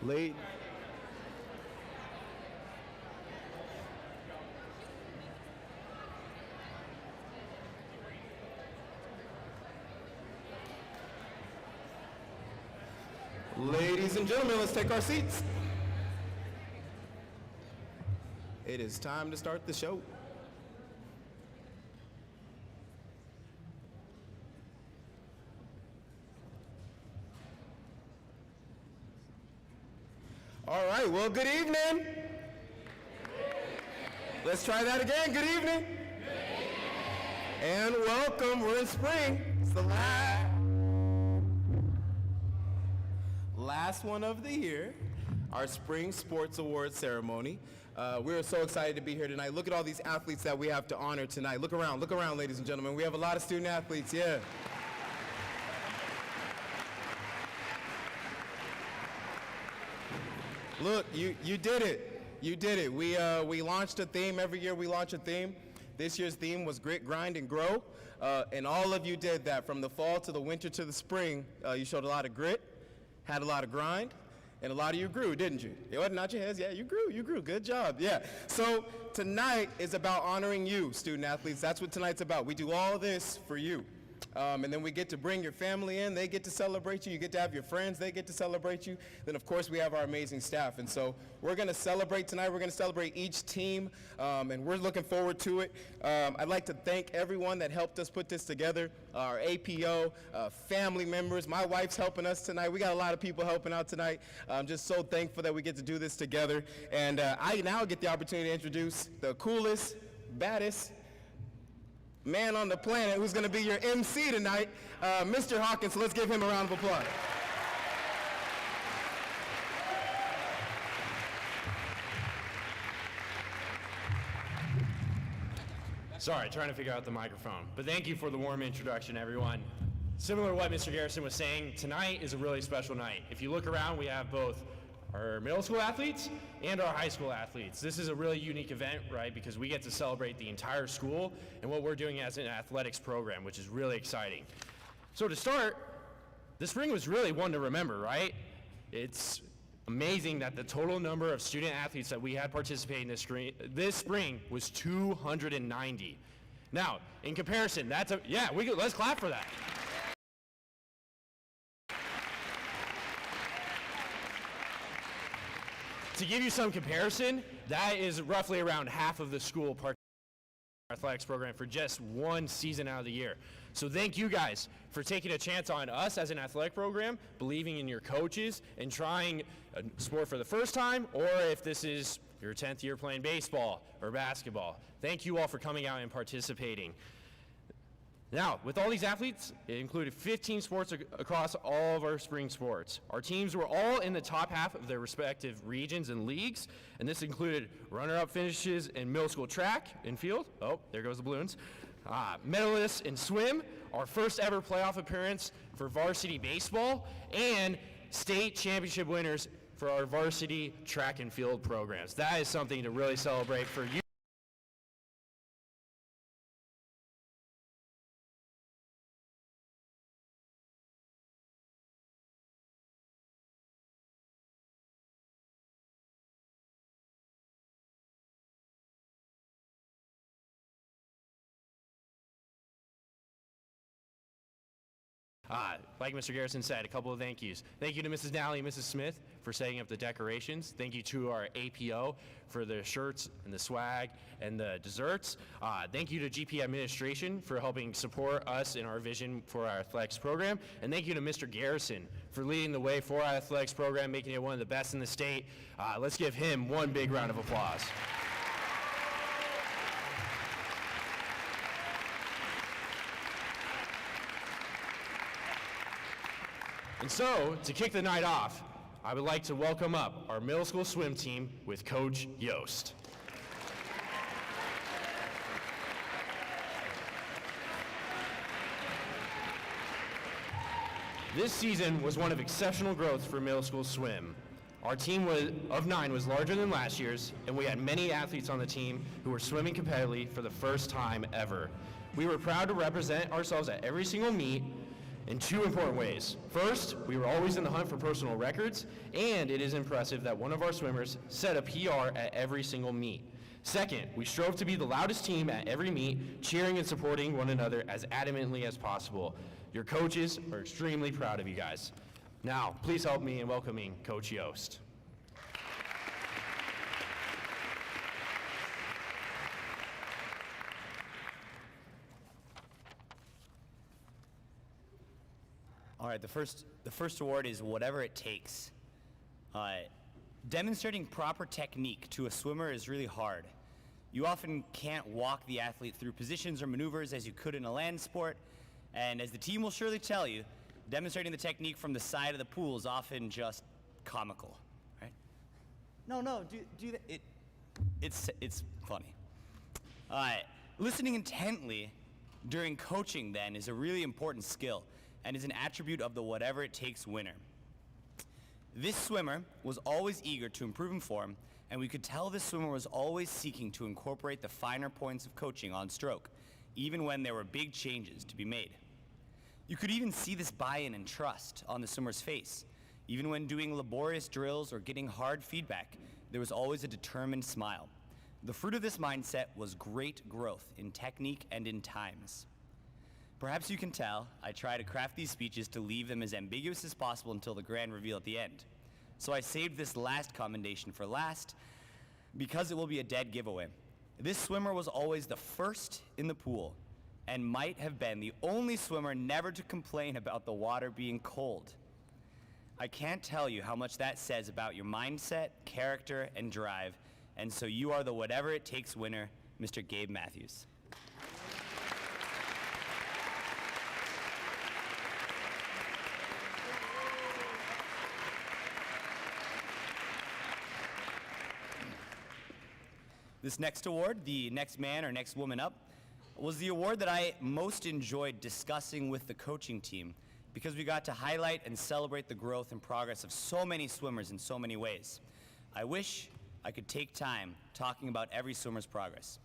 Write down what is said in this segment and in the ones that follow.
Late. Ladies and gentlemen, let's take our seats. It is time to start the show. All right, well, good evening. Let's try that again. Good evening. And welcome. We're in spring. It's the last one of the year, our Spring Sports Awards ceremony. We're so excited to be here tonight. Look at all these athletes that we have to honor tonight. Look around, ladies and gentlemen. We have a lot of student athletes, yeah. Look, you did it. You did it. We launched a theme. Every year we launch a theme. This year's theme was Grit, Grind, and Grow. And all of you did that. From the fall to the winter to the spring, you showed a lot of grit, had a lot of grind, and a lot of you grew, didn't you? It wasn't not your heads. Yeah, you grew. Good job. Yeah. So tonight is about honoring you, student athletes. That's what tonight's about. We do all this for you. And then we get to bring your family in. They get to celebrate you. You get to have your friends. They get to celebrate you. Then, of course, we have our amazing staff. And so we're going to celebrate tonight. We're going to celebrate each team, and we're looking forward to it. I'd like to thank everyone that helped us put this together, our APO, family members. My wife's helping us tonight. We got a lot of people helping out tonight. I'm just so thankful that we get to do this together. And I now get the opportunity to introduce the coolest, baddest man on the planet who's going to be your MC tonight, Mr. Hawkins. So let's give him a round of applause. Sorry, trying to figure out the microphone. But thank you for the warm introduction, everyone. Similar to what Mr. Garrison was saying, tonight is a really special night. If you look around, we have both our middle school athletes and our high school athletes. This is a really unique event, right, because we get to celebrate the entire school and what we're doing as an athletics program, which is really exciting. So to start, the spring was really one to remember, right? It's amazing that the total number of student athletes that we had participating this spring was 290. Now, in comparison, let's clap for that. To give you some comparison, that is roughly around half of the school athletics program for just one season out of the year. So thank you guys for taking a chance on us as an athletic program, believing in your coaches, and trying a sport for the first time, or if this is your 10th year playing baseball or basketball. Thank you all for coming out and participating. Now, with all these athletes, it included 15 sports across all of our spring sports. Our teams were all in the top half of their respective regions and leagues, and this included runner-up finishes in middle school track and field. Oh, there goes the balloons. Medalists in swim, our first ever playoff appearance for varsity baseball, and state championship winners for our varsity track and field programs. That is something to really celebrate for you. Like Mr. Garrison said, a couple of thank yous. Thank you to Mrs. Nally and Mrs. Smith for setting up the decorations. Thank you to our APO for the shirts and the swag and the desserts. Thank you to GP administration for helping support us in our vision for our athletics program. And thank you to Mr. Garrison for leading the way for our athletics program, making it one of the best in the state. Let's give him one big round of applause. And so, to kick the night off, I would like to welcome up our middle school swim team with Coach Yost. This season was one of exceptional growth for middle school swim. Our team of 9 was larger than last year's, and we had many athletes on the team who were swimming competitively for the first time ever. We were proud to represent ourselves at every single meet, in two important ways. First, we were always in the hunt for personal records, and it is impressive that one of our swimmers set a PR at every single meet. Second, we strove to be the loudest team at every meet, cheering and supporting one another as adamantly as possible. Your coaches are extremely proud of you guys. Now, please help me in welcoming Coach Yost. All right, the first award is Whatever It Takes. Demonstrating proper technique to a swimmer is really hard. You often can't walk the athlete through positions or maneuvers as you could in a land sport, and as the team will surely tell you, demonstrating the technique from the side of the pool is often just comical, right? No, do that. It's funny. Listening intently during coaching then is a really important skill and is an attribute of the Whatever It Takes winner. This swimmer was always eager to improve in form, and we could tell this swimmer was always seeking to incorporate the finer points of coaching on stroke, even when there were big changes to be made. You could even see this buy-in and trust on the swimmer's face. Even when doing laborious drills or getting hard feedback, there was always a determined smile. The fruit of this mindset was great growth in technique and in times. Perhaps you can tell, I try to craft these speeches to leave them as ambiguous as possible until the grand reveal at the end. So I saved this last commendation for last, because it will be a dead giveaway. This swimmer was always the first in the pool, and might have been the only swimmer never to complain about the water being cold. I can't tell you how much that says about your mindset, character, and drive, and so you are the Whatever It Takes winner, Mr. Gabe Matthews. This next award, the next man or next woman up, was the award that I most enjoyed discussing with the coaching team because we got to highlight and celebrate the growth and progress of so many swimmers in so many ways. I wish I could take time talking about every swimmer's progress.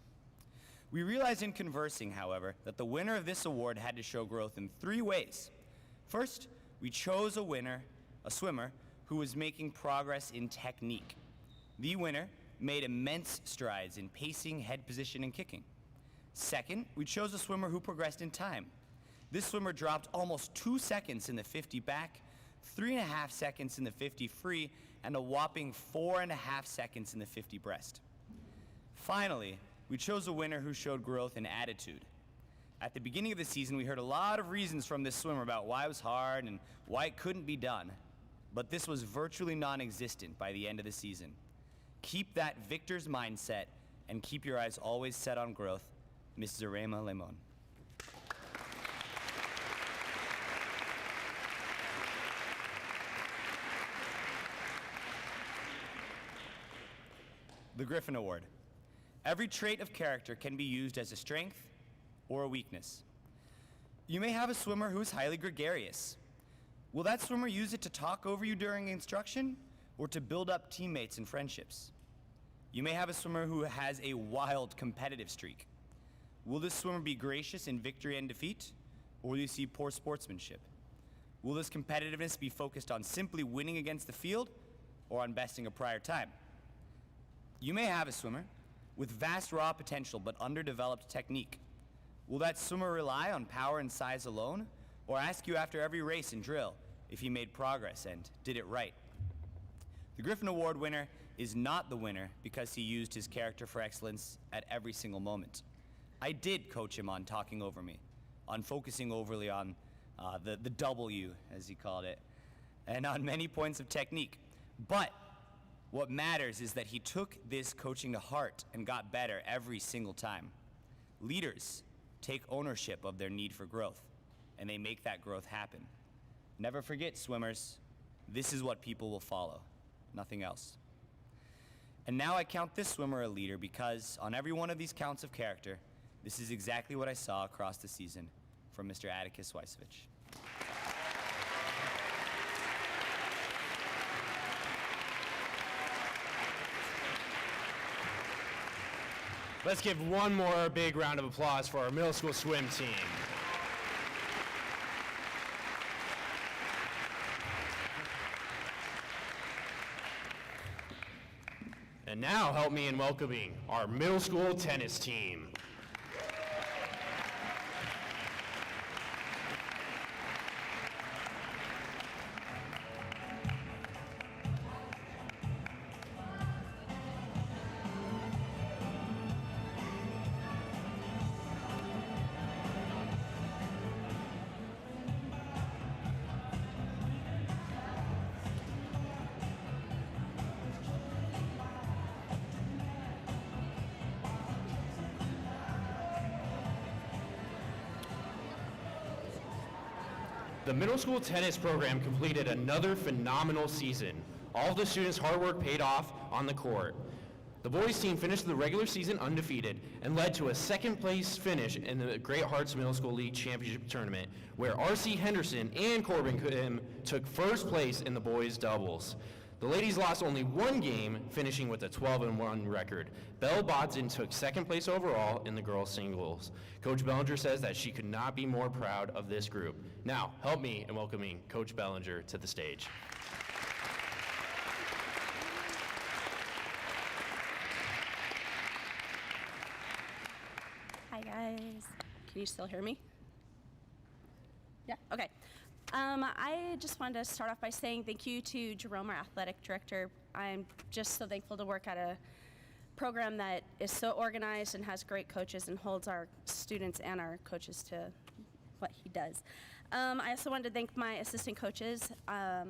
We realized in conversing, however, that the winner of this award had to show growth in three ways. First, we chose a swimmer who was making progress in technique. The winner made immense strides in pacing, head position, and kicking. Second, we chose a swimmer who progressed in time. This swimmer dropped almost 2 seconds in the 50 back, 3.5 seconds in the 50 free, and a whopping 4.5 seconds in the 50 breast. Finally, we chose a winner who showed growth in attitude. At the beginning of the season, we heard a lot of reasons from this swimmer about why it was hard and why it couldn't be done, but this was virtually non-existent by the end of the season. Keep that victor's mindset and keep your eyes always set on growth, Ms. Zarema Lemon. The Griffin Award. Every trait of character can be used as a strength or a weakness. You may have a swimmer who is highly gregarious. Will that swimmer use it to talk over you during instruction or to build up teammates and friendships? You may have a swimmer who has a wild competitive streak. Will this swimmer be gracious in victory and defeat, or will you see poor sportsmanship? Will this competitiveness be focused on simply winning against the field or on besting a prior time? You may have a swimmer with vast raw potential but underdeveloped technique. Will that swimmer rely on power and size alone, or ask you after every race and drill if he made progress and did it right? The Griffin Award winner is not the winner because he used his character for excellence at every single moment. I did coach him on talking over me, on focusing overly on the W, as he called it, and on many points of technique. But what matters is that he took this coaching to heart and got better every single time. Leaders take ownership of their need for growth, and they make that growth happen. Never forget, swimmers, this is what people will follow, nothing else. And now I count this swimmer a leader because on every one of these counts of character, this is exactly what I saw across the season from Mr. Atticus Weisovich. Let's give one more big round of applause for our middle school swim team. And now help me in welcoming our middle school tennis team. The middle school tennis program completed another phenomenal season. All of the students' hard work paid off on the court. The boys team finished the regular season undefeated and led to a second place finish in the Great Hearts Middle School League Championship Tournament, where R.C. Henderson and Corbin Kim took first place in the boys' doubles. The ladies lost only one game, finishing with a 12-1 record. Belle Bodson took second place overall in the girls' singles. Coach Bellinger says that she could not be more proud of this group. Now, help me in welcoming Coach Bellinger to the stage. Hi guys. Can you still hear me? Yeah, okay. I just wanted to start off by saying thank you to Jerome, our athletic director. I'm just so thankful to work at a program that is so organized and has great coaches and holds our students and our coaches to what he does. I also wanted to thank my assistant coaches. I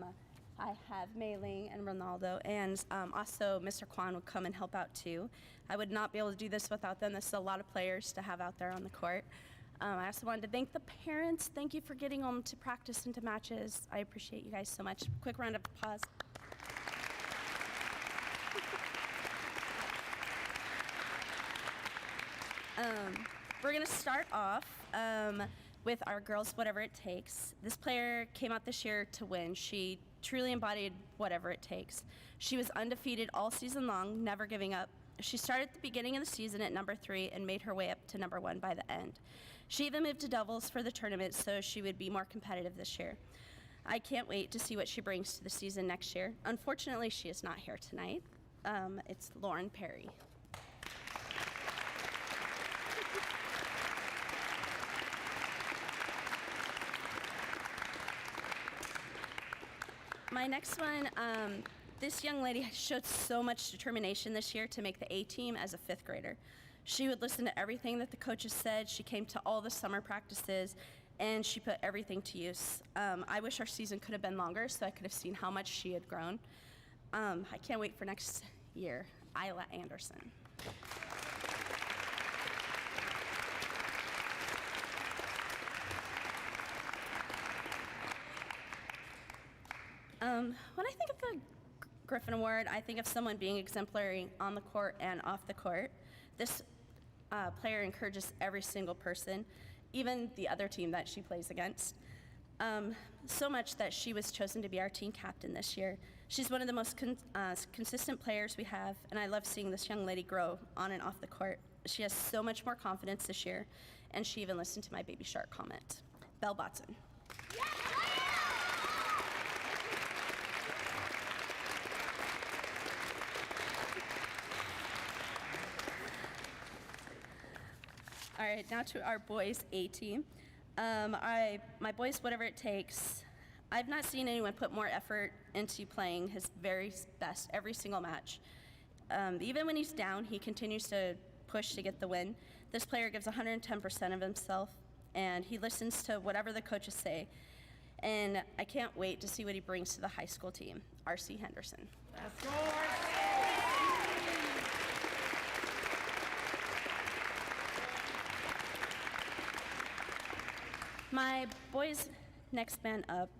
have Mei Ling and Ronaldo, and also Mr. Kwan would come and help out too. I would not be able to do this without them. This is a lot of players to have out there on the court. I also wanted to thank the parents. Thank you for getting them to practice and to matches. I appreciate you guys so much. Quick round of applause. We're gonna start off with our girls, Whatever It Takes. This player came out this year to win. She truly embodied whatever it takes. She was undefeated all season long, never giving up. She started at the beginning of the season at number 3 and made her way up to number 1 by the end. She even moved to doubles for the tournament so she would be more competitive this year. I can't wait to see what she brings to the season next year. Unfortunately, she is not here tonight. It's Lauren Perry. My next one, this young lady showed so much determination this year to make the A team as a 5th grader. She would listen to everything that the coaches said. She came to all the summer practices, and she put everything to use. I wish our season could have been longer so I could have seen how much she had grown. I can't wait for next year. Isla Anderson. When I think of the Griffin Award, I think of someone being exemplary on the court and off the court. This player encourages every single person, even the other team that she plays against. So much that she was chosen to be our team captain this year. She's one of the most consistent players we have, and I love seeing this young lady grow on and off the court. She has so much more confidence this year, and she even listened to my Baby Shark comment. Belle Bodson. All right, now to our boys A team. My boys, Whatever It Takes. I've not seen anyone put more effort into playing his very best every single match. Even when he's down, he continues to push to get the win. This player gives 110% of himself, and he listens to whatever the coaches say. And I can't wait to see what he brings to the high school team. R.C. Henderson. Let's go, R.C. My boys' next man up.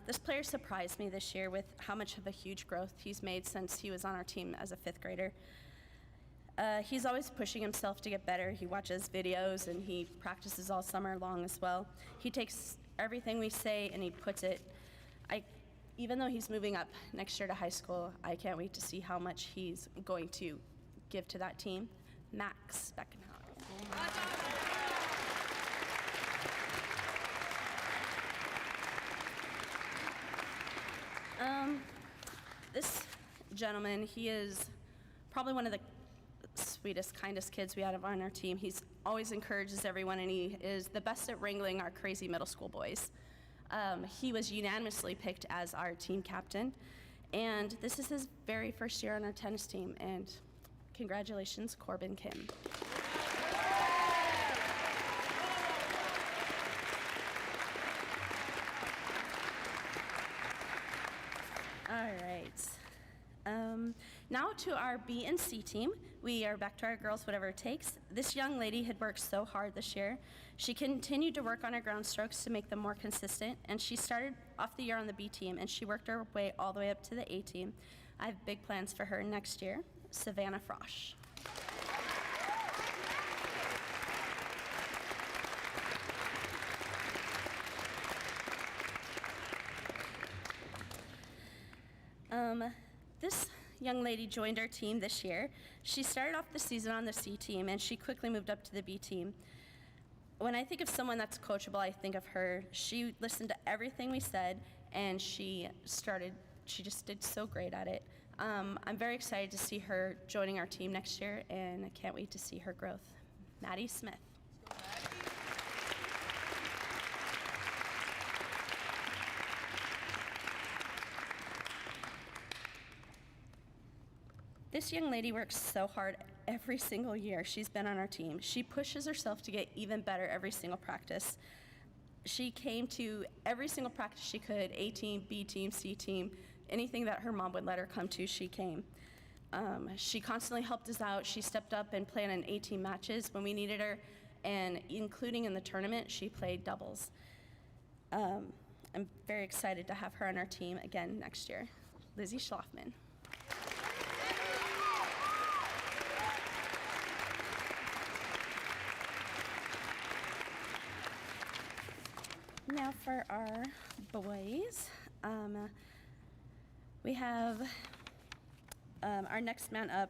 This player surprised me this year with how much of a huge growth he's made since he was on our team as a 5th grader. He's always pushing himself to get better. He watches videos and he practices all summer long as well. He takes everything we say and he puts it. Even though he's moving up next year to high school, I can't wait to see how much he's going to give to that team. Max Beckenhauer. This gentleman, he is probably one of the sweetest, kindest kids we have on our team. He's always encourages everyone, and he is the best at wrangling our crazy middle school boys. He was unanimously picked as our team captain, and this is his very first year on our tennis team, and congratulations, Corbin Kim. All right. Now to our B and C team. We are back to our girls, whatever it takes. This young lady had worked so hard this year. She continued to work on her ground strokes to make them more consistent, and she started off the year on the B team, and she worked her way all the way up to the A team. I have big plans for her next year. Savannah Frosch. This young lady joined our team this year. She started off the season on the C team, and she quickly moved up to the B team. When I think of someone that's coachable, I think of her. She listened to everything we said, and she just did so great at it. I'm very excited to see her joining our team next year, and I can't wait to see her growth. Maddie Smith. This young lady works so hard every single year she's been on our team. She pushes herself to get even better every single practice. She came to every single practice she could, A team, B team, C team, anything that her mom would let her come to, she came. She constantly helped us out. She stepped up and played in A team matches when we needed her, and including in the tournament, she played doubles. I'm very excited to have her on our team again next year. Lizzie Schlafman. Now for our boys, we have our next man up.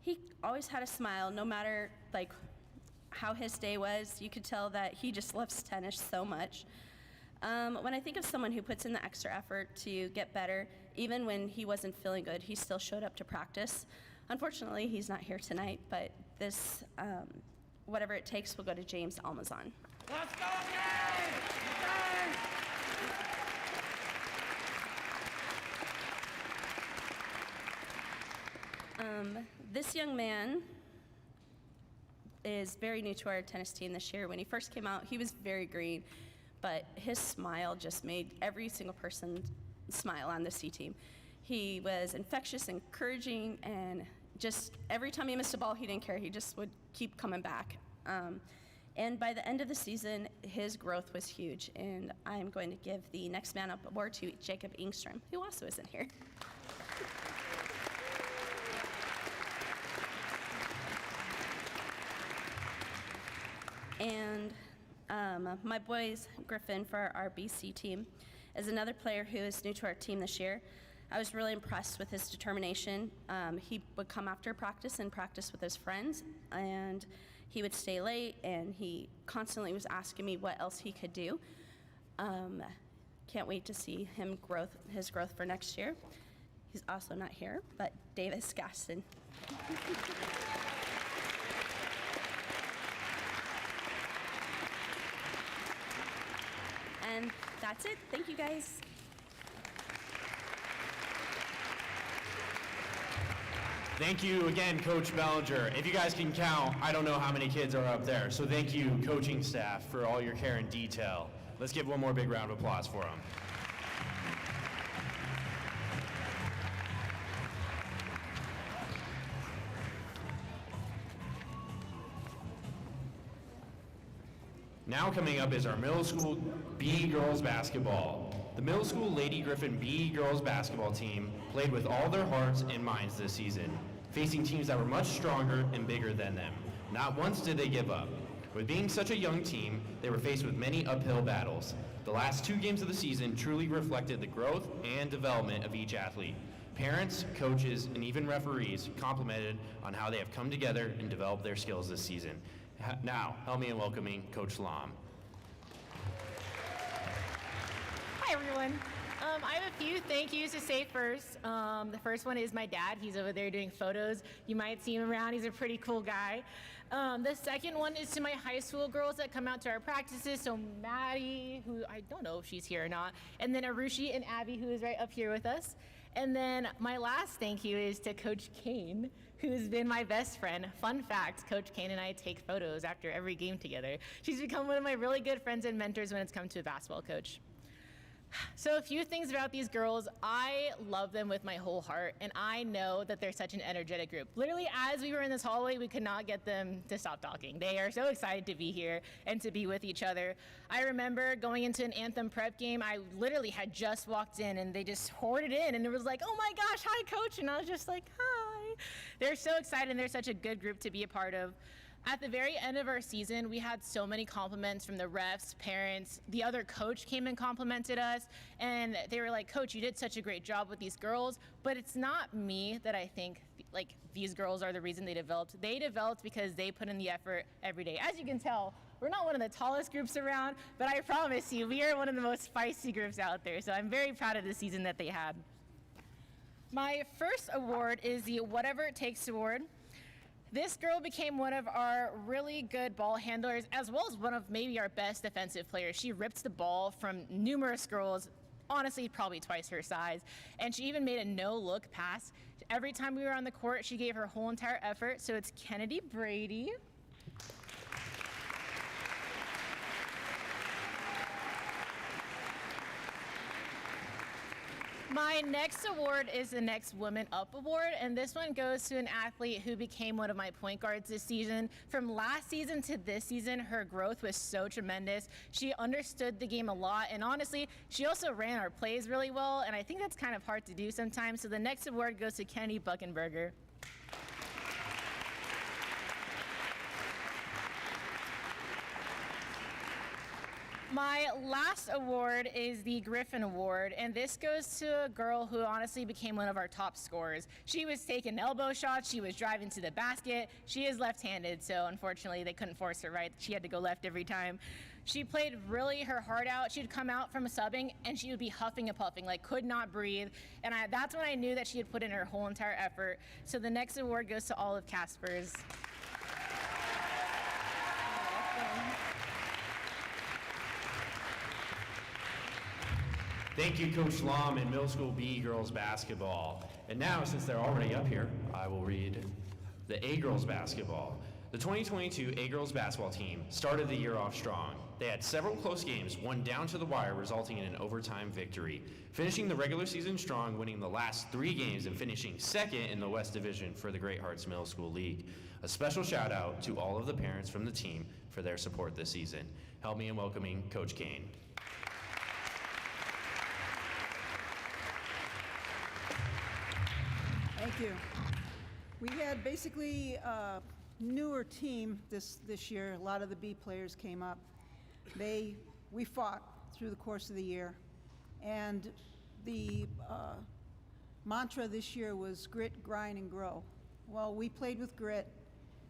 He always had a smile, no matter how his day was. You could tell that he just loves tennis so much. When I think of someone who puts in the extra effort to get better, even when he wasn't feeling good, he still showed up to practice. Unfortunately, he's not here tonight, but this, whatever it takes, will go to James Almazan. Let's go, James! This young man is very new to our tennis team this year. When he first came out, he was very green, but his smile just made every single person smile on the C team. He was infectious, encouraging, and just every time he missed a ball, he didn't care. He just would keep coming back. And by the end of the season, his growth was huge, and I'm going to give the Next Man Up award to Jacob Ingstrom, who also isn't here. And my boys, Griffin, for our BC team, is another player who is new to our team this year. I was really impressed with his determination. He would come after practice and practice with his friends, and he would stay late, and he constantly was asking me what else he could do. Can't wait to see his growth for next year. He's also not here, but Davis Gaston. And that's it. Thank you, guys. Thank you again, Coach Bellinger. If you guys can count, I don't know how many kids are up there. So thank you, coaching staff, for all your care and detail. Let's give one more big round of applause for them. Now coming up is our middle school B girls basketball. The middle school Lady Griffin B girls basketball team played with all their hearts and minds this season, facing teams that were much stronger and bigger than them. Not once did they give up. With being such a young team, they were faced with many uphill battles. The last 2 games of the season truly reflected the growth and development of each athlete. Parents, coaches, and even referees complimented on how they have come together and developed their skills this season. Now, help me in welcoming Coach Lam. Hi, everyone. I have a few thank yous to say first. The first one is my dad. He's over there doing photos. You might see him around. He's a pretty cool guy. The second one is to my high school girls that come out to our practices. So Maddie, who I don't know if she's here or not, and then Arushi and Abby, who is right up here with us. And then my last thank you is to Coach Kane, who's been my best friend. Fun fact, Coach Kane and I take photos after every game together. She's become one of my really good friends and mentors when it's come to a basketball coach. So a few things about these girls. I love them with my whole heart, and I know that they're such an energetic group. Literally, as we were in this hallway, we could not get them to stop talking. They are so excited to be here and to be with each other. I remember going into an Anthem prep game. I literally had just walked in, and they just hoarded in, and it was like, oh my gosh, hi, coach. And I was just like, hi. They're so excited, and they're such a good group to be a part of. At the very end of our season, we had so many compliments from the refs, parents. The other coach came and complimented us, and they were like, Coach, you did such a great job with these girls, but it's not me that I think like these girls are the reason they developed. They developed because they put in the effort every day. As you can tell, we're not one of the tallest groups around, but I promise you, we are one of the most feisty groups out there, so I'm very proud of the season that they had. My first award is the Whatever It Takes award. This girl became one of our really good ball handlers, as well as one of maybe our best defensive players. She ripped the ball from numerous girls, honestly, probably twice her size, and she even made a no-look pass. Every time we were on the court, she gave her whole entire effort, so it's Kennedy Brady. My next award is the Next Woman Up Award, and this one goes to an athlete who became one of my point guards this season. From last season to this season, her growth was so tremendous. She understood the game a lot, and honestly, she also ran our plays really well, and I think that's kind of hard to do sometimes. So the next award goes to Kenny Buckenberger. My last award is the Griffin Award, and this goes to a girl who honestly became one of our top scorers. She was taking elbow shots, she was driving to the basket. She is left-handed, so unfortunately they couldn't force her right. She had to go left every time. She played really her heart out. She'd come out from a subbing, and she would be huffing and puffing, like could not breathe. And that's when I knew that she had put in her whole entire effort. So the next award goes to Olive Caspers. Thank you, Coach Lom and Middle School B girls basketball. And now, since they're already up here, I will read the A girls basketball. The 2022 A girls basketball team started the year off strong. They had several close games, one down to the wire, resulting in an overtime victory. Finishing the regular season strong, winning the last 3 games and finishing second in the West Division for the Great Hearts Middle School League. A special shout out to all of the parents from the team for their support this season. Help me in welcoming Coach Kane. Thank you. We had basically a newer team this year. A lot of the B players came up. We fought through the course of the year, and the mantra this year was grit, grind, and grow. Well, we played with grit.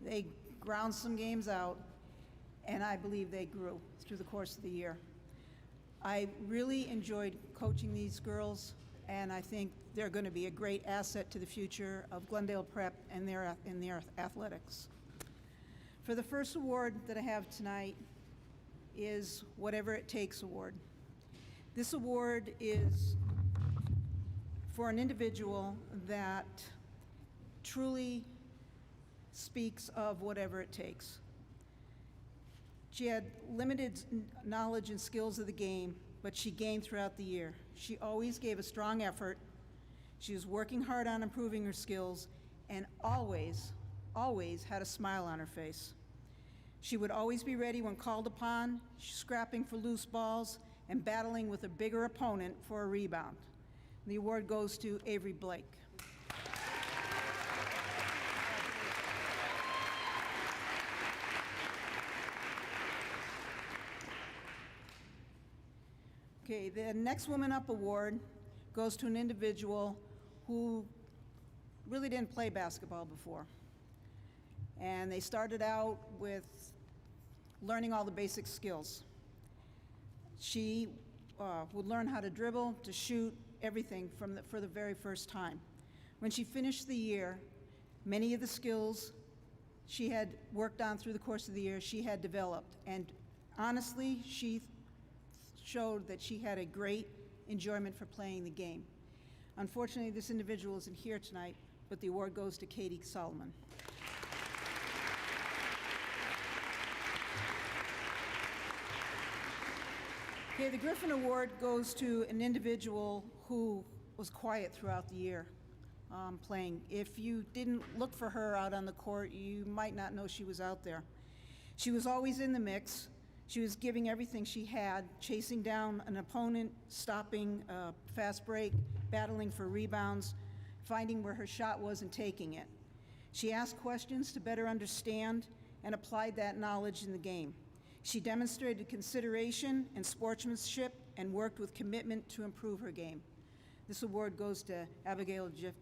They ground some games out, and I believe they grew through the course of the year. I really enjoyed coaching these girls, and I think they're going to be a great asset to the future of Glendale Prep and their athletics. For the first award that I have tonight is Whatever It Takes Award. This award is for an individual that truly speaks of whatever it takes. She had limited knowledge and skills of the game, but she gained throughout the year. She always gave a strong effort. She was working hard on improving her skills and always had a smile on her face. She would always be ready when called upon, scrapping for loose balls and battling with a bigger opponent for a rebound. The award goes to Avery Blake. Okay, the Next Woman Up Award goes to an individual who really didn't play basketball before. And they started out with learning all the basic skills. She would learn how to dribble, to shoot, everything for the very first time. When she finished the year, many of the skills she had worked on through the course of the year, she had developed. And honestly, she showed that she had a great enjoyment for playing the game. Unfortunately, this individual isn't here tonight, but the award goes to Katie Solomon. Okay, the Griffin Award goes to an individual who was quiet throughout the year playing. If you didn't look for her out on the court, you might not know she was out there. She was always in the mix. She was giving everything she had, chasing down an opponent, stopping a fast break, battling for rebounds, finding where her shot was and taking it. She asked questions to better understand and applied that knowledge in the game. She demonstrated consideration and sportsmanship and worked with commitment to improve her game. This award goes to Abigail Jifku.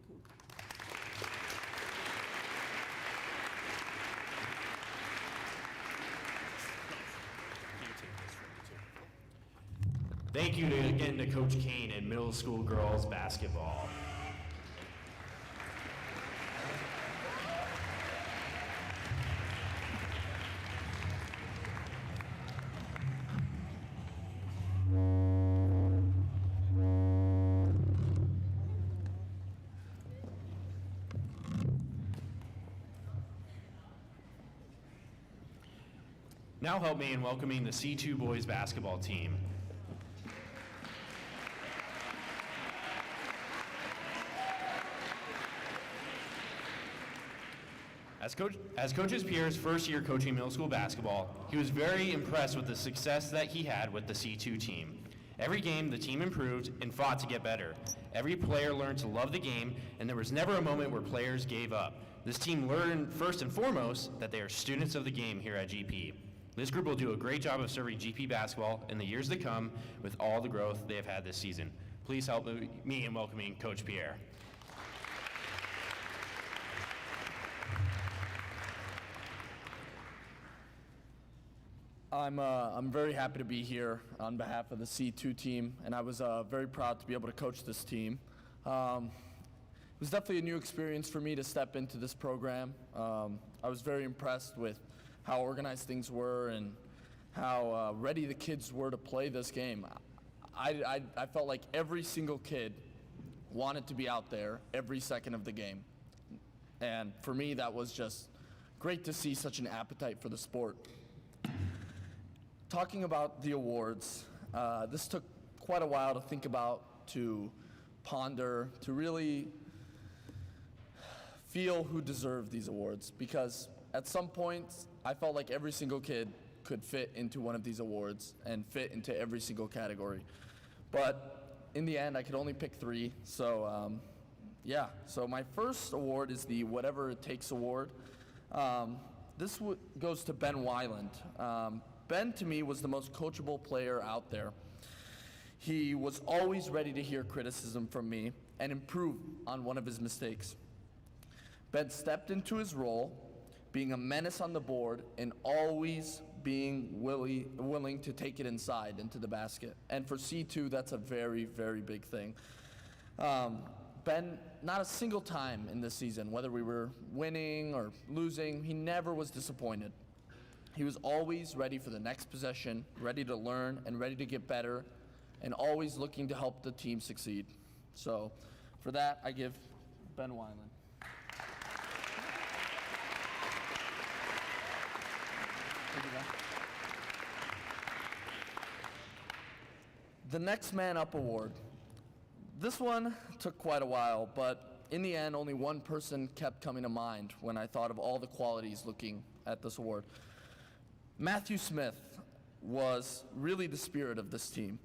Thank you again to Coach Kane and middle school girls basketball. Now help me in welcoming the C2 boys basketball team. As Coach Pierre's first year coaching middle school basketball, he was very impressed with the success that he had with the C2 team. Every game, the team improved and fought to get better. Every player learned to love the game, and there was never a moment where players gave up. This team learned first and foremost that they are students of the game here at GP. This group will do a great job of serving GP basketball in the years to come with all the growth they have had this season. Please help me in welcoming Coach Pierre. I'm very happy to be here on behalf of the C2 team, and I was very proud to be able to coach this team. It was definitely a new experience for me to step into this program. I was very impressed with how organized things were and how ready the kids were to play this game. I felt like every single kid wanted to be out there every second of the game. And for me, that was just great to see such an appetite for the sport. Talking about the awards, this took quite a while to think about, to ponder, to really feel who deserved these awards, because at some points I felt like every single kid could fit into one of these awards and fit into every single category. But in the end, I could only pick 3, so yeah. So my first award is the Whatever It Takes award. This goes to Ben Weiland. Ben, to me, was the most coachable player out there. He was always ready to hear criticism from me and improve on one of his mistakes. Ben stepped into his role, being a menace on the board and always being willing to take it inside into the basket. And for C2, that's a very, very big thing. Ben, not a single time in this season, whether we were winning or losing, he never was disappointed. He was always ready for the next possession, ready to learn and ready to get better, and always looking to help the team succeed. So for that, I give Ben Weiland. Thank you, Ben. The Next Man Up Award. This one took quite a while, but in the end, only one person kept coming to mind when I thought of all the qualities looking at this award. Matthew Smith was really the spirit of this team.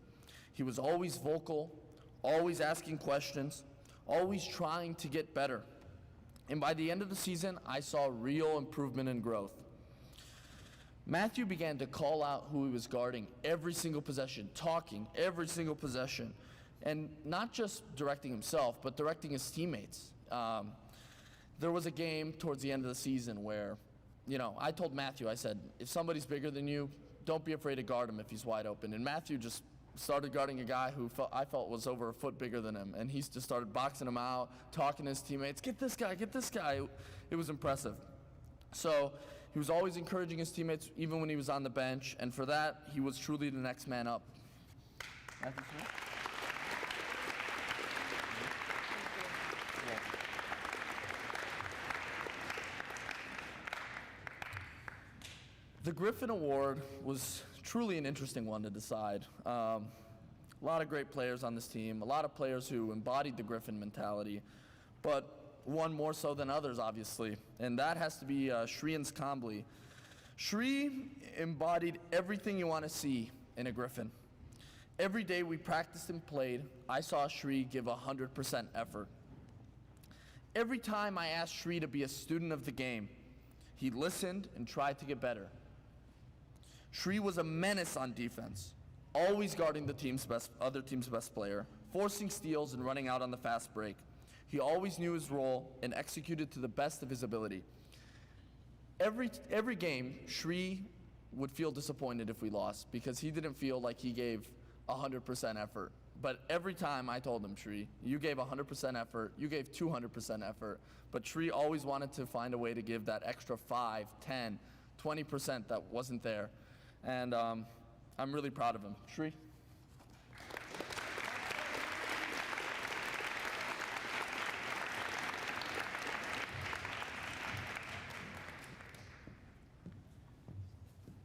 He was always vocal, always asking questions, always trying to get better. And by the end of the season, I saw real improvement and growth. Matthew began to call out who he was guarding every single possession, talking every single possession, and not just directing himself, but directing his teammates. There was a game towards the end of the season where, I told Matthew, I said, if somebody's bigger than you, don't be afraid to guard him if he's wide open. And Matthew just started guarding a guy who I felt was over a foot bigger than him, and he just started boxing him out, talking to his teammates, get this guy, get this guy. It was impressive. So he was always encouraging his teammates, even when he was on the bench, and for that, he was truly the next man up. Matthew Smith? The Griffin Award was truly an interesting one to decide. A lot of great players on this team, a lot of players who embodied the Griffin mentality, but one more so than others, obviously, and that has to be Shreyan's Combly. Shree embodied everything you want to see in a Griffin. Every day we practiced and played, I saw Shree give 100% effort. Every time I asked Shree to be a student of the game, he listened and tried to get better. Shree was a menace on defense, always guarding the other team's best player, forcing steals and running out on the fast break. He always knew his role and executed to the best of his ability. Every game, Shree would feel disappointed if we lost because he didn't feel like he gave 100% effort. But every time I told him, Shree, you gave 100% effort, you gave 200% effort, but Shree always wanted to find a way to give that extra 5, 10, 20% that wasn't there. And I'm really proud of him. Shree?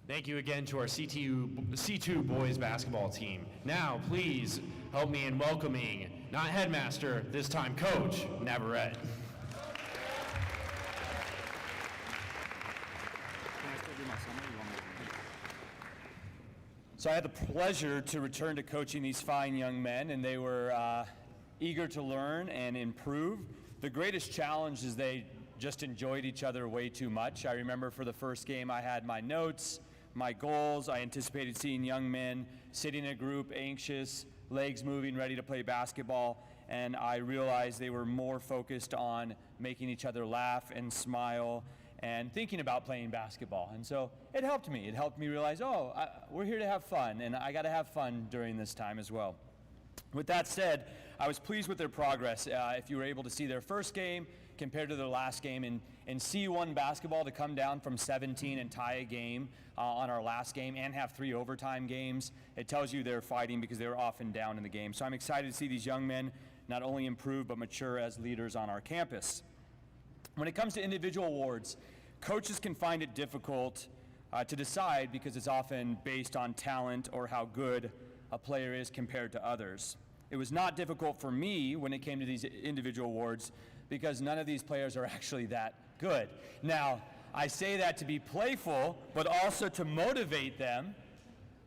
Thank you again to our C2 boys basketball team. Now, please help me in welcoming, not headmaster, this time Coach Navarrete. So I had the pleasure to return to coaching these fine young men, and they were eager to learn and improve. The greatest challenge is they just enjoyed each other way too much. I remember for the first game I had my notes, my goals. I anticipated seeing young men sitting in a group, anxious, legs moving, ready to play basketball, and I realized they were more focused on making each other laugh and smile and thinking about playing basketball. And so it helped me. It helped me realize, we're here to have fun, and I got to have fun during this time as well. With that said, I was pleased with their progress. If you were able to see their first game compared to their last game, and C1 basketball to come down from 17 and tie a game on our last game and have 3 overtime games, it tells you they're fighting because they were often down in the game. So I'm excited to see these young men not only improve but mature as leaders on our campus. When it comes to individual awards, coaches can find it difficult to decide because it's often based on talent or how good a player is compared to others. It was not difficult for me when it came to these individual awards because none of these players are actually that good. Now, I say that to be playful, but also to motivate them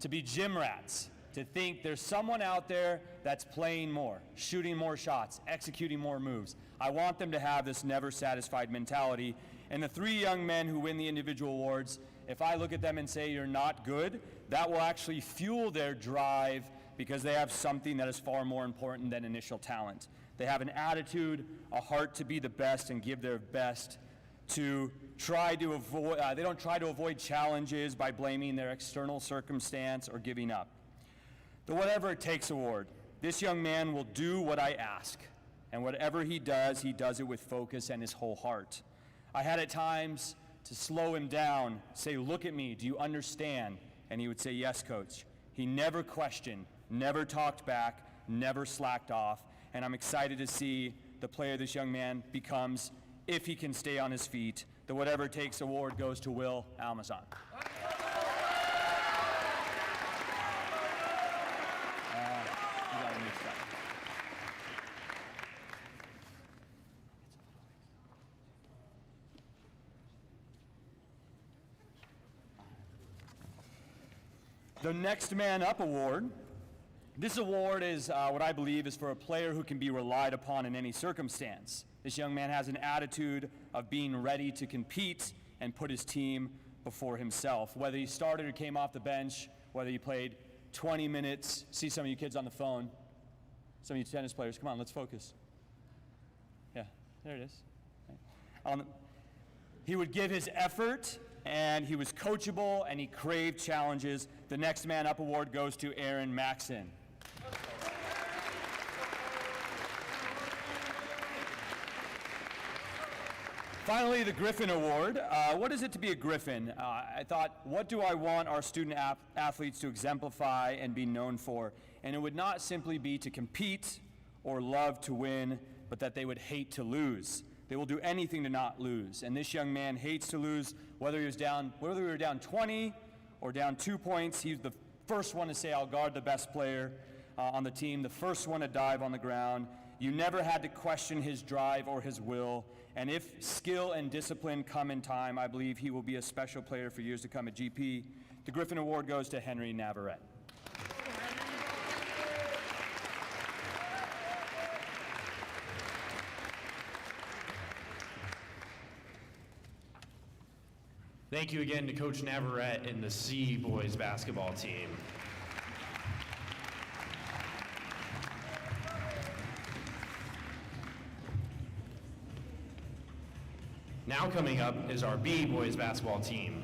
to be gym rats, to think there's someone out there that's playing more, shooting more shots, executing more moves. I want them to have this never satisfied mentality. And the 3 young men who win the individual awards, if I look at them and say you're not good, that will actually fuel their drive because they have something that is far more important than initial talent. They have an attitude, a heart to be the best and give their best to try to avoid, they don't try to avoid challenges by blaming their external circumstance or giving up. The Whatever It Takes award. This young man will do what I ask, and whatever he does it with focus and his whole heart. I had at times to slow him down, say, look at me, do you understand? And he would say, yes, coach. He never questioned, never talked back, never slacked off, and I'm excited to see the player this young man becomes if he can stay on his feet. The Whatever It Takes award goes to Will Almazan. The Next Man Up award. This award is what I believe is for a player who can be relied upon in any circumstance. This young man has an attitude of being ready to compete and put his team before himself. Whether he started or came off the bench, whether he played 20 minutes, see some of you kids on the phone, some of you tennis players, come on, let's focus. Yeah, there it is. He would give his effort and he was coachable, and he craved challenges. The Next Man Up award goes to Aaron Maxon. Finally, the Griffin Award. What is it to be a Griffin? I thought, what do I want our student athletes to exemplify and be known for? And it would not simply be to compete or love to win, but that they would hate to lose. They will do anything to not lose. And this young man hates to lose, whether we were down 20 or down 2 points. He's the first one to say, I'll guard the best player on the team, the first one to dive on the ground. You never had to question his drive or his will. And if skill and discipline come in time, I believe he will be a special player for years to come at GP. The Griffin Award goes to Henry Navarrete. Thank you again to Coach Navarrete and the C boys basketball team. Now coming up is our B boys basketball team.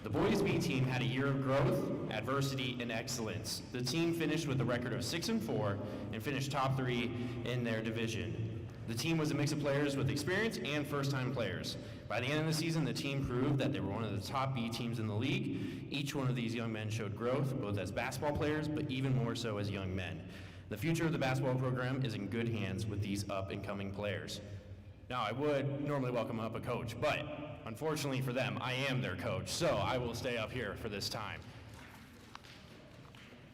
The boys B team had a year of growth, adversity, and excellence. The team finished with a record of 6-4 and finished top 3 in their division. The team was a mix of players with experience and first-time players. By the end of the season, the team proved that they were one of the top B teams in the league. Each one of these young men showed growth, both as basketball players, but even more so as young men. The future of the basketball program is in good hands with these up-and-coming players. Now, I would normally welcome up a coach, but unfortunately for them, I am their coach, so I will stay up here for this time.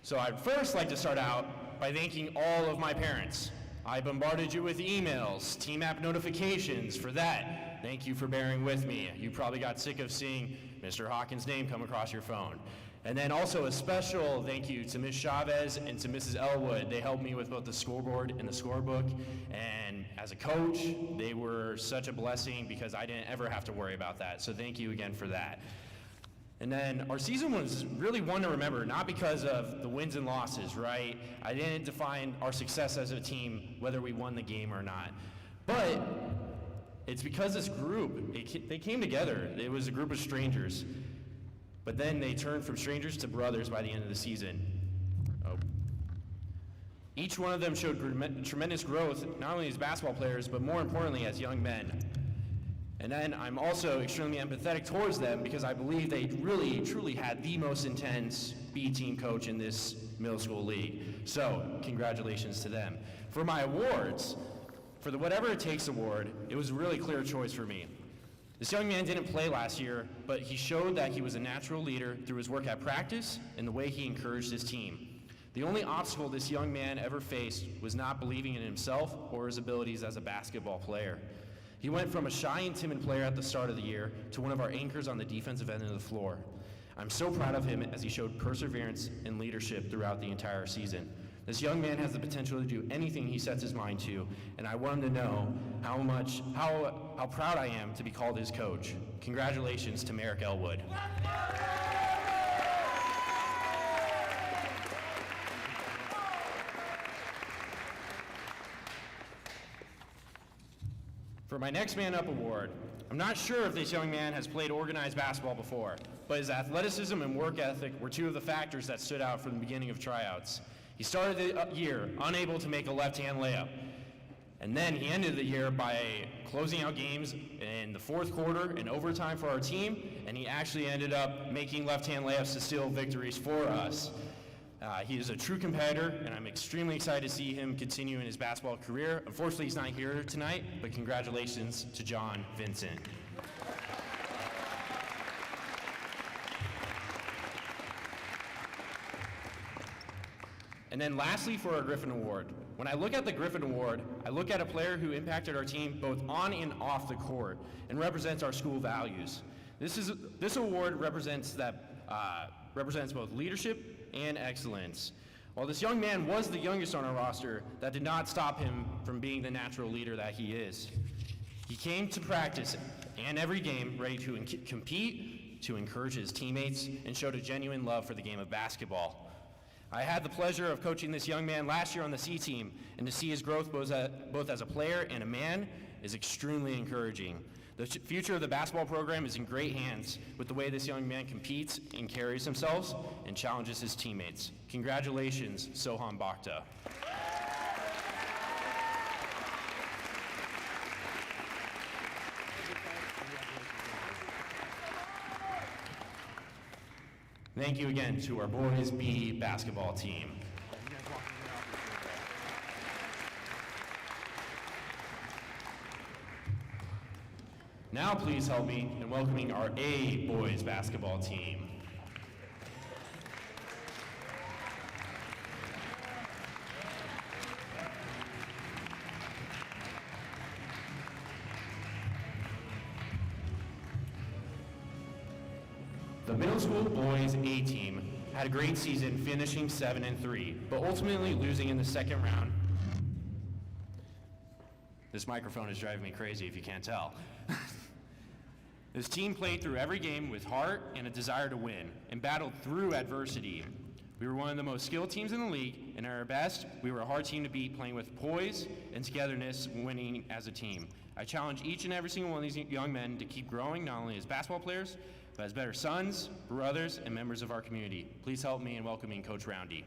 So I'd first like to start out by thanking all of my parents. I bombarded you with emails, team app notifications. For that, thank you for bearing with me. You probably got sick of seeing Mr. Hawkins' name come across your phone. And then also a special thank you to Ms. Chavez and to Mrs. Elwood. They helped me with both the scoreboard and the scorebook. And as a coach, they were such a blessing because I didn't ever have to worry about that. So thank you again for that. And then our season was really one to remember, not because of the wins and losses, right? I didn't define our success as a team, whether we won the game or not. But it's because this group, they came together. It was a group of strangers. But then they turned from strangers to brothers by the end of the season. Each one of them showed tremendous growth, not only as basketball players, but more importantly as young men. And then I'm also extremely empathetic towards them because I believe they really, truly had the most intense B team coach in this middle school league. So congratulations to them. For my awards, for the Whatever It Takes award, it was a really clear choice for me. This young man didn't play last year, but he showed that he was a natural leader through his work at practice and the way he encouraged his team. The only obstacle this young man ever faced was not believing in himself or his abilities as a basketball player. He went from a shy and timid player at the start of the year to one of our anchors on the defensive end of the floor. I'm so proud of him as he showed perseverance and leadership throughout the entire season. This young man has the potential to do anything he sets his mind to, and I want him to know how proud I am to be called his coach. Congratulations to Merrick Elwood. For my Next Man Up award, I'm not sure if this young man has played organized basketball before, but his athleticism and work ethic were two of the factors that stood out from the beginning of tryouts. He started the year unable to make a left-hand layup, and then he ended the year by closing out games in the fourth quarter in overtime for our team, and he actually ended up making left-hand layups to steal victories for us. He is a true competitor, and I'm extremely excited to see him continue in his basketball career. Unfortunately, he's not here tonight, but congratulations to John Vincent. And then lastly, for our Griffin Award. When I look at the Griffin Award, I look at a player who impacted our team both on and off the court and represents our school values. This award represents both leadership and excellence. While this young man was the youngest on our roster, that did not stop him from being the natural leader that he is. He came to practice and every game ready to compete, to encourage his teammates, and showed a genuine love for the game of basketball. I had the pleasure of coaching this young man last year on the C team, and to see his growth both as a player and a man is extremely encouraging. The future of the basketball program is in great hands with the way this young man competes and carries himself and challenges his teammates. Congratulations, Sohan Bakhta. Thank you again to our boys B basketball team. Now please help me in welcoming our A boys basketball team. The middle school boys A team had a great season, finishing 7-3, but ultimately losing in the second round. This microphone is driving me crazy if you can't tell. This team played through every game with heart and a desire to win and battled through adversity. We were one of the most skilled teams in the league, and at our best, we were a hard team to beat, playing with poise and togetherness, winning as a team. I challenge each and every single one of these young men to keep growing, not only as basketball players, but as better sons, brothers, and members of our community. Please help me in welcoming Coach Roundy.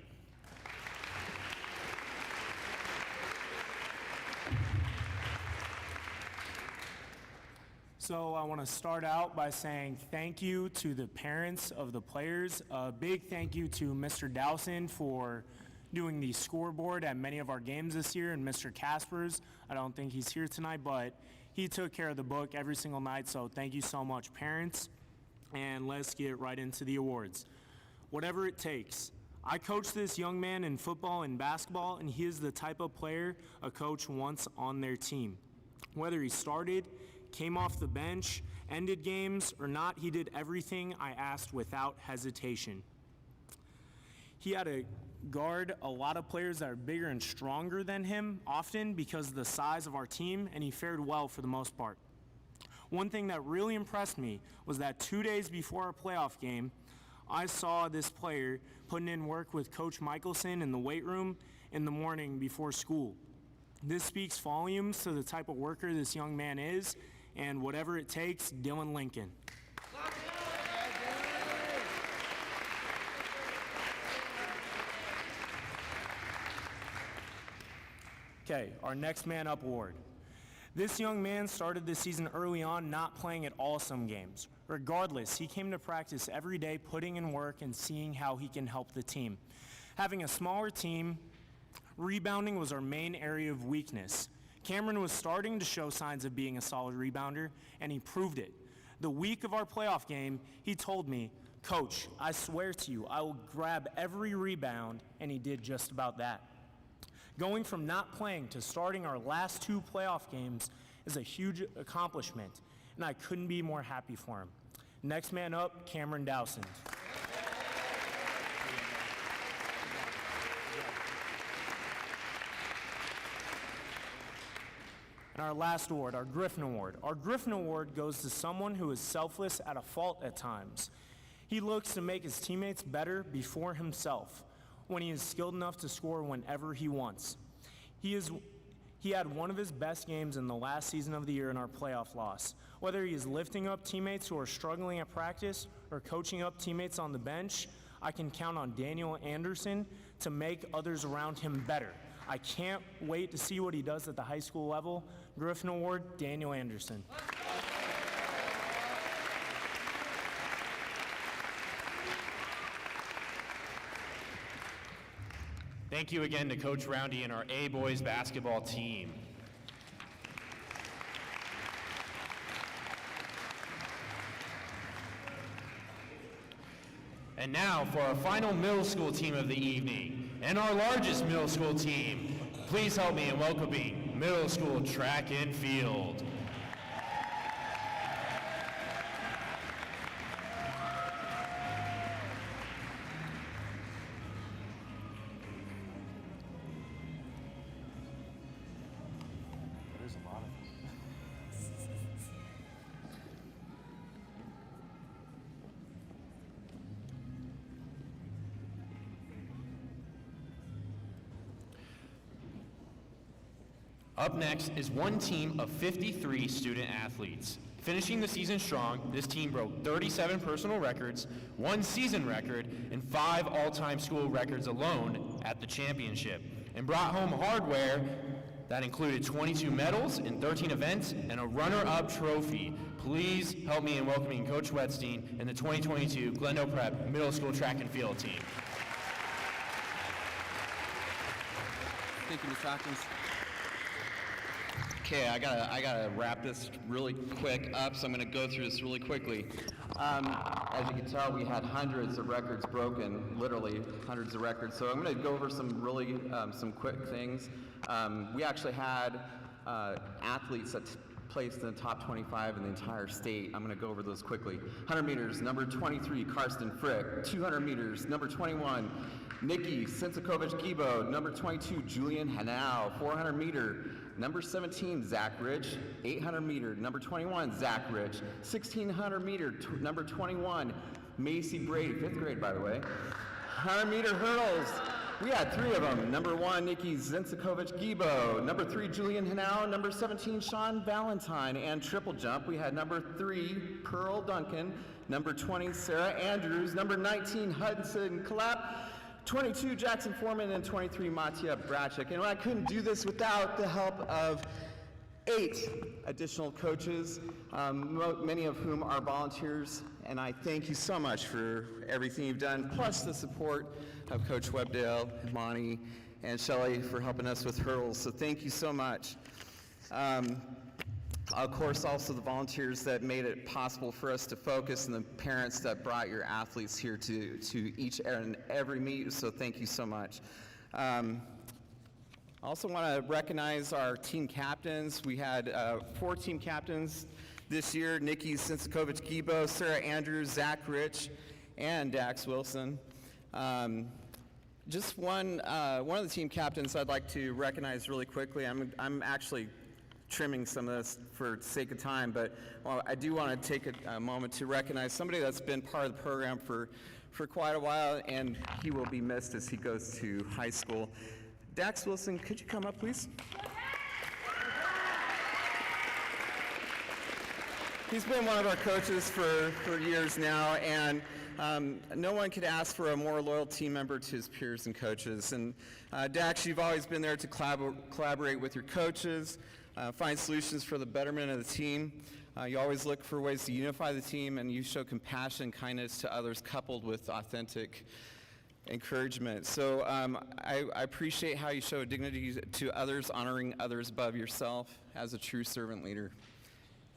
So I want to start out by saying thank you to the parents of the players. A big thank you to Mr. Dowson for doing the scoreboard at many of our games this year, and Mr. Caspers. I don't think he's here tonight, but he took care of the book every single night, so thank you so much, parents. And let's get right into the awards. Whatever it takes. I coach this young man in football and basketball, and he is the type of player a coach wants on their team. Whether he started, came off the bench, ended games, or not, he did everything I asked without hesitation. He had to guard a lot of players that are bigger and stronger than him, often because of the size of our team, and he fared well for the most part. One thing that really impressed me was that 2 days before our playoff game, I saw this player putting in work with Coach Michelson in the weight room in the morning before school. This speaks volumes to the type of worker this young man is, and whatever it takes, Dylan Lincoln. Okay, our next man up award. This young man started the season early on, not playing at all some games. Regardless, he came to practice every day, putting in work and seeing how he can help the team. Having a smaller team, rebounding was our main area of weakness. Cameron was starting to show signs of being a solid rebounder, and he proved it. The week of our playoff game, he told me, "Coach, I swear to you, I will grab every rebound," and he did just about that. Going from not playing to starting our last 2 playoff games is a huge accomplishment, and I couldn't be more happy for him. Next man up, Cameron Dowson. And our last award, our Griffin Award. Our Griffin Award goes to someone who is selfless at a fault at times. He looks to make his teammates better before himself when he is skilled enough to score whenever he wants. He had one of his best games in the last season of the year in our playoff loss. Whether he is lifting up teammates who are struggling at practice or coaching up teammates on the bench, I can count on Daniel Anderson to make others around him better. I can't wait to see what he does at the high school level. Griffin Award, Daniel Anderson. Thank you again to Coach Roundy and our A boys basketball team. And now for our final middle school team of the evening, and our largest middle school team. Please help me in welcoming middle school track and field. Up next is one team of 53 student athletes. Finishing the season strong, this team broke 37 personal records, 1 season record, and 5 all-time school records alone at the championship, and brought home hardware that included 22 medals in 13 events and a runner-up trophy. Please help me in welcoming Coach Wetstein and the 2022 Glendale Prep Middle School Track and Field team. Thank you, Ms. Hawkins. Okay, I gotta wrap this really quick up, so I'm gonna go through this really quickly. As you can tell, we had hundreds of records broken, literally hundreds of records. So I'm gonna go over some really, some quick things. We actually had athletes that placed in the top 25 in the entire state. I'm gonna go over those quickly. 100 meters, number 23, Karsten Frick. 200 meters, number 21, Nikki Sensakovich-Gibo. Number 22, Julian Hanau. 400 meter, number 17, Zach Rich. 800 meter, number 21, Zach Rich. 1600 meter, number 21, Macy Brady, 5th grade by the way. 100 meter hurdles, we had 3 of them. Number 1, Nikki Sensakovich-Gibo. Number 3, Julian Hanau. Number 17, Sean Valentine. And triple jump, we had number 3, Pearl Duncan. Number 20, Sarah Andrews. Number 19, Hudson Clapp. 22, Jackson Foreman. And 23, Mattia Brachik. And I couldn't do this without the help of 8 additional coaches, many of whom are volunteers, and I thank you so much for everything you've done, plus the support of Coach Webdale, Monty, and Shelley for helping us with hurdles, so thank you so much. Of course, also the volunteers that made it possible for us to focus, and the parents that brought your athletes here to each and every meet, so thank you so much. I also want to recognize our team captains. We had 4 team captains this year: Nikki Sensakovich-Gibo, Sarah Andrews, Zach Rich, and Dax Wilson. Just one of the team captains I'd like to recognize really quickly. I'm actually trimming some of this for sake of time, but I do want to take a moment to recognize somebody that's been part of the program for quite a while, and he will be missed as he goes to high school. Dax Wilson, could you come up, please? He's been one of our coaches for years now, and no one could ask for a more loyal team member to his peers and coaches. And Dax, you've always been there to collaborate with your coaches, find solutions for the betterment of the team. You always look for ways to unify the team, and you show compassion and kindness to others, coupled with authentic encouragement. So I appreciate how you show dignity to others, honoring others above yourself as a true servant leader.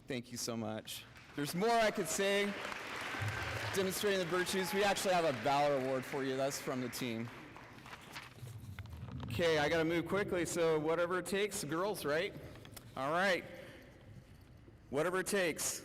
Thank you so much. There's more I could say, demonstrating the virtues. We actually have a Valor Award for you. That's from the team. Okay, I gotta move quickly, so whatever it takes, girls, right? All right, whatever it takes.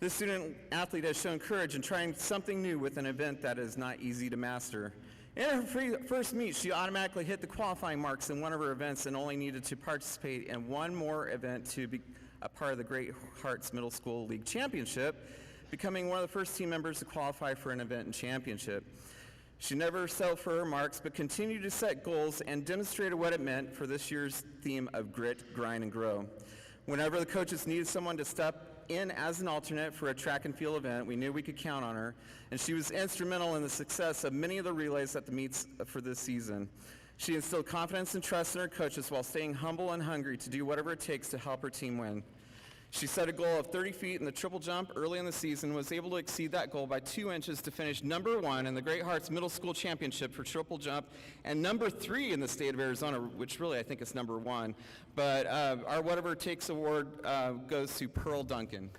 This student athlete has shown courage in trying something new with an event that is not easy to master. In her first meet, she automatically hit the qualifying marks in one of her events and only needed to participate in one more event to be a part of the Great Hearts Middle School League Championship, becoming one of the first team members to qualify for an event and championship. She never settled for her marks, but continued to set goals and demonstrated what it meant for this year's theme of grit, grind, and grow. Whenever the coaches needed someone to step in as an alternate for a track and field event, we knew we could count on her, and she was instrumental in the success of many of the relays at the meets for this season. She instilled confidence and trust in her coaches while staying humble and hungry to do whatever it takes to help her team win. She set a goal of 30 feet in the triple jump early in the season, was able to exceed that goal by 2 inches to finish number 1 in the Great Hearts Middle School Championship for triple jump, and number 3 in the state of Arizona, which really I think is number 1. But our Whatever It Takes award goes to Pearl Duncan.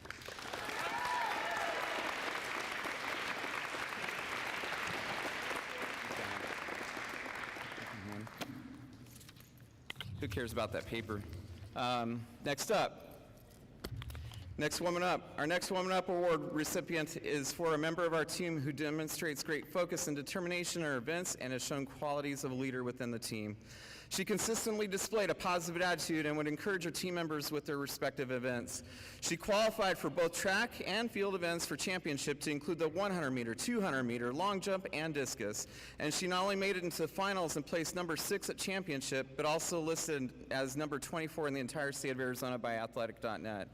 Who cares about that paper? Next up, Next woman up. Our next woman up award recipient is for a member of our team who demonstrates great focus and determination in her events and has shown qualities of a leader within the team. She consistently displayed a positive attitude and would encourage her team members with their respective events. She qualified for both track and field events for championship to include the 100-meter, 200-meter, long jump, and discus. And she not only made it into the finals and placed number 6 at championship, but also listed as number 24 in the entire state of Arizona by Athletic.net.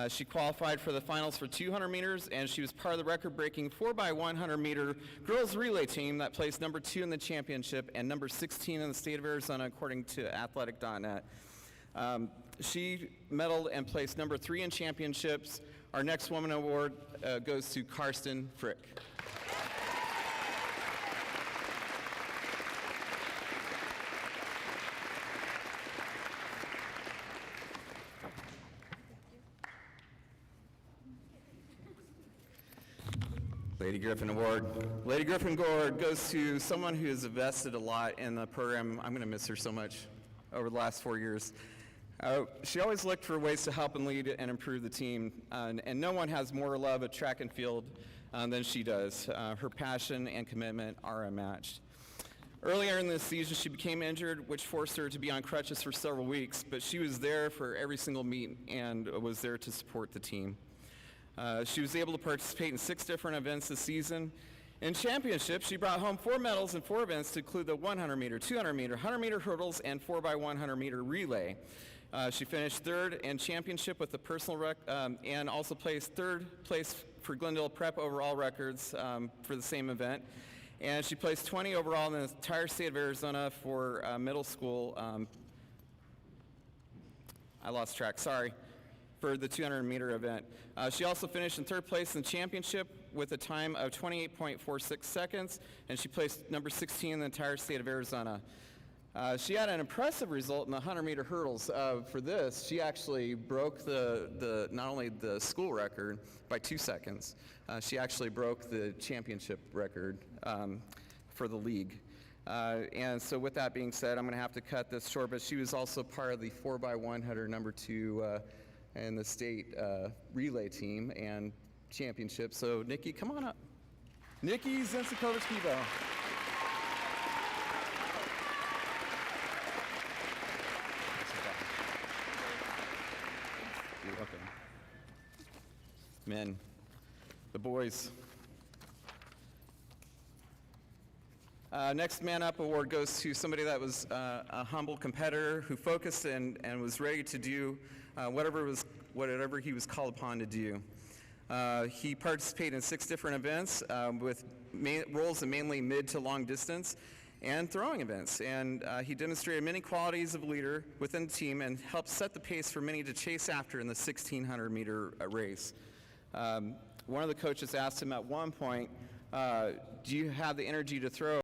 She qualified for the finals for 200 meters, and she was part of the record-breaking 4x100-meter girls relay team that placed number 2 in the championship and number 16 in the state of Arizona, according to Athletic.net. She medaled and placed number 3 in championships. Our next woman award goes to Karsten Frick. Lady Griffin Award. Lady Griffin Award goes to someone who has invested a lot in the program. I'm going to miss her so much over the last 4 years. She always looked for ways to help and lead and improve the team, and no one has more love of track and field than she does. Her passion and commitment are unmatched. Earlier in the season, she became injured, which forced her to be on crutches for several weeks, but she was there for every single meet and was there to support the team. She was able to participate in 6 different events this season. In championships, she brought home 4 medals in 4 events to include the 100-meter, 200-meter, 100-meter hurdles, and 4x100-meter relay. She finished 3rd in championship with the personal and also placed 3rd place for Glendale Prep overall records for the same event. And she placed 20 overall in the entire state of Arizona for middle school. I lost track, sorry. For the 200-meter event. She also finished in 3rd place in the championship with a time of 28.46 seconds, and she placed number 16 in the entire state of Arizona. She had an impressive result in the 100-meter hurdles. For this, she actually broke not only the school record by 2 seconds, she actually broke the championship record for the league. And so with that being said, I'm going to have to cut this short, but she was also part of the 4x100 number 2 and the state relay team and championship. So Nikki, come on up. Nikki Zensikovich-Pivo. You're welcome. Men, the boys. Next Man Up award goes to somebody that was a humble competitor who focused and was ready to do whatever he was called upon to do. He participated in 6 different events with roles in mainly mid to long distance and throwing events. And he demonstrated many qualities of a leader within the team and helped set the pace for many to chase after in the 1,600-meter race. One of the coaches asked him at one point, do you have the energy to throw